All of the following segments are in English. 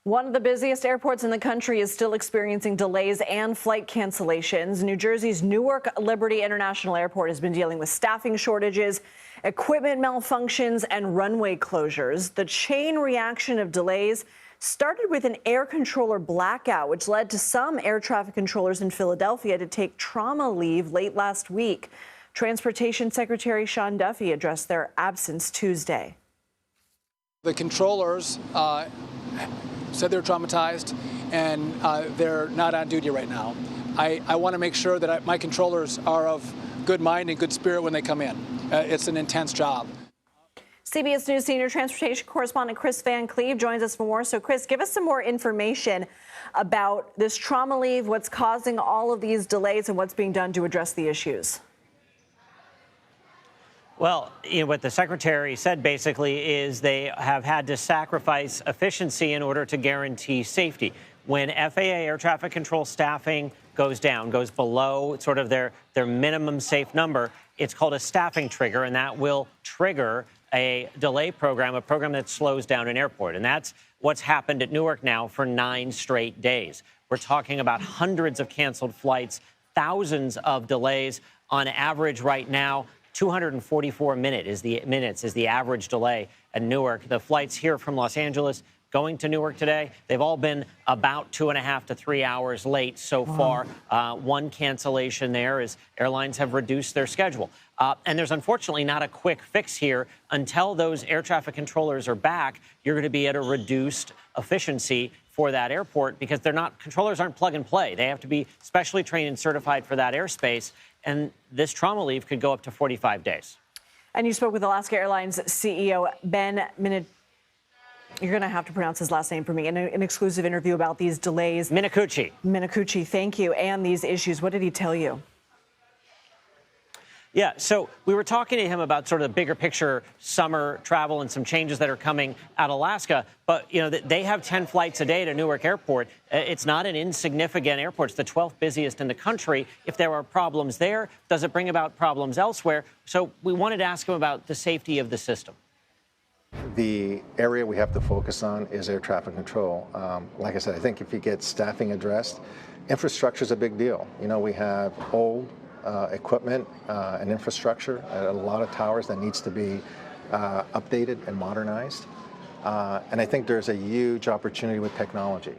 One of the busiest airports in the country is still experiencing delays and flight cancellations. New Jersey's Newark Liberty International Airport has been dealing with staffing shortages, equipment malfunctions, and runway closures. The chain reaction of delays started with an air controller blackout, which led to some air traffic controllers in Philadelphia to take trauma leave late last week. Transportation Secretary Sean Duffy addressed their absence Tuesday. The controllers said they're traumatized and they're not on duty right now. I want to make sure that my controllers are of good mind and good spirit when they come in. It's an intense job. CBS News senior transportation correspondent Kris Cleave joins us for more. So, Kris, give us some more information about this trauma leave, what's causing all of these delays, and what's being done to address the issues. Well, what the secretary said basically is they have had to sacrifice efficiency in order to guarantee safety. When FAA air traffic control staffing goes down, goes below sort of their minimum safe number, it's called a staffing trigger, and that will trigger a delay program, a program that slows down an airport. And that's what's happened at Newark now for 9 straight days. We're talking about hundreds of canceled flights, thousands of delays. On average right now, 244 minutes is the average delay at Newark. The flights here from Los Angeles going to Newark today, they've all been about 2.5 to 3 hours late so far. One cancellation there is airlines have reduced their schedule. And there's unfortunately not a quick fix here. Until those air traffic controllers are back, you're going to be at a reduced efficiency for that airport because controllers aren't plug and play. They have to be specially trained and certified for that airspace. And this trauma leave could go up to 45 days. And you spoke with Alaska Airlines CEO Ben Minut. You're going to have to pronounce his last name for me. In an exclusive interview about these delays. Minicucci, thank you. And these issues. What did he tell you? Yeah, so we were talking to him about sort of the bigger picture summer travel and some changes that are coming out of Alaska. But, they have 10 flights a day to Newark Airport. It's not an insignificant airport. It's the 12th busiest in the country. If there are problems there, does it bring about problems elsewhere? So we wanted to ask him about the safety of the system. The area we have to focus on is air traffic control. Like I said, I think if you get staffing addressed, infrastructure is a big deal. We have old equipment and infrastructure at a lot of towers that needs to be updated and modernized. And I think there's a huge opportunity with technology.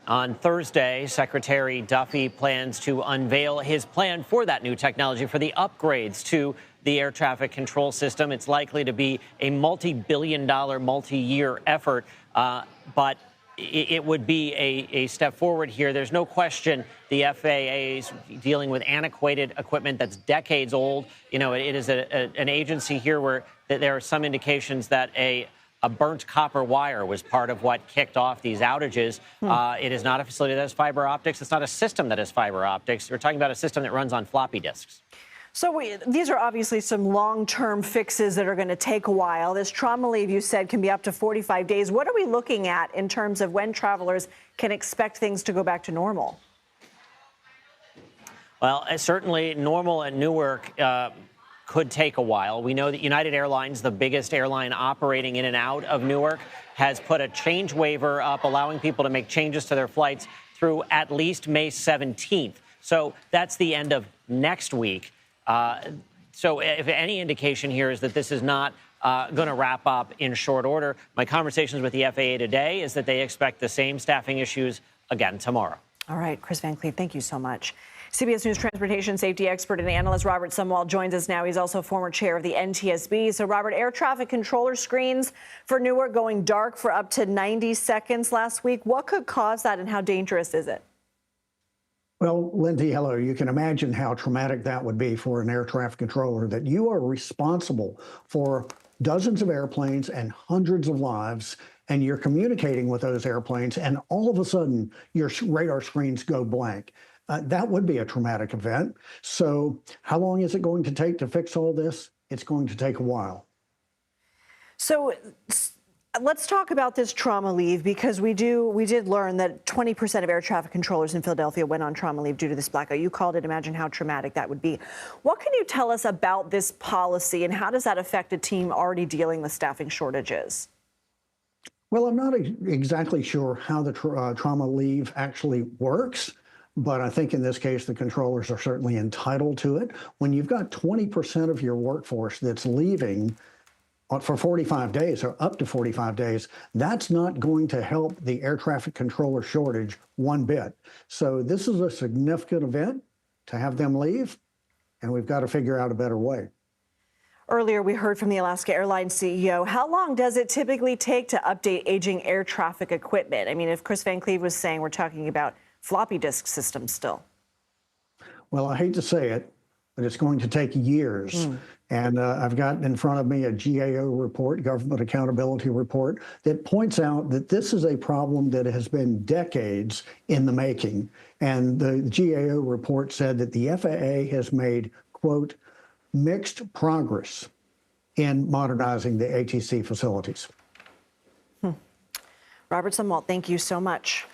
On Thursday, Secretary Duffy plans to unveil his plan for that new technology, for the upgrades to the air traffic control system. It's likely to be a multi-billion-dollar, multi-year effort, but it would be a step forward here. There's no question the FAA is dealing with antiquated equipment that's decades old. It is an agency here where there are some indications that a burnt copper wire was part of what kicked off these outages. It is not a facility that has fiber optics. It's not a system that has fiber optics. We're talking about a system that runs on floppy disks. So these are obviously some long-term fixes that are going to take a while. This trauma leave, you said, can be up to 45 days. What are we looking at in terms of when travelers can expect things to go back to normal? Well, certainly normal at Newark could take a while. We know that United Airlines, the biggest airline operating in and out of Newark, has put a change waiver up, allowing people to make changes to their flights through at least May 17th. So that's the end of next week. So if any indication here is that this is not going to wrap up in short order, my conversations with the FAA today is that they expect the same staffing issues again tomorrow. All right, Kris Cleave, thank you so much. CBS News transportation safety expert and analyst Robert Sumwalt joins us now. He's also former chair of the NTSB. So, Robert, air traffic controller screens for Newark going dark for up to 90 seconds last week. What could cause that and how dangerous is it? Well, Lindsay, hello. You can imagine how traumatic that would be for an air traffic controller, that you are responsible for dozens of airplanes and hundreds of lives, and you're communicating with those airplanes, and all of a sudden your radar screens go blank. That would be a traumatic event. So how long is it going to take to fix all this? It's going to take a while. So let's talk about this trauma leave, because we did learn that 20% of air traffic controllers in Philadelphia went on trauma leave due to this blackout. You called it. Imagine how traumatic that would be. What can you tell us about this policy, and how does that affect a team already dealing with staffing shortages? Well, I'm not exactly sure how the trauma leave actually works, but I think in this case, the controllers are certainly entitled to it. When you've got 20% of your workforce that's leaving for 45 days or up to 45 days, that's not going to help the air traffic controller shortage one bit. So this is a significant event to have them leave, and we've got to figure out a better way. Earlier, we heard from the Alaska Airlines CEO. How long does it typically take to update aging air traffic equipment? I mean, if Kris Van Cleave was saying we're talking about floppy disk systems still. Well, I hate to say it, but it's going to take years. And I've got in front of me a GAO report, Government Accountability Report, that points out that this is a problem that has been decades in the making. And the GAO report said that the FAA has made, quote, mixed progress in modernizing the ATC facilities. Robert Sumwalt, thank you so much.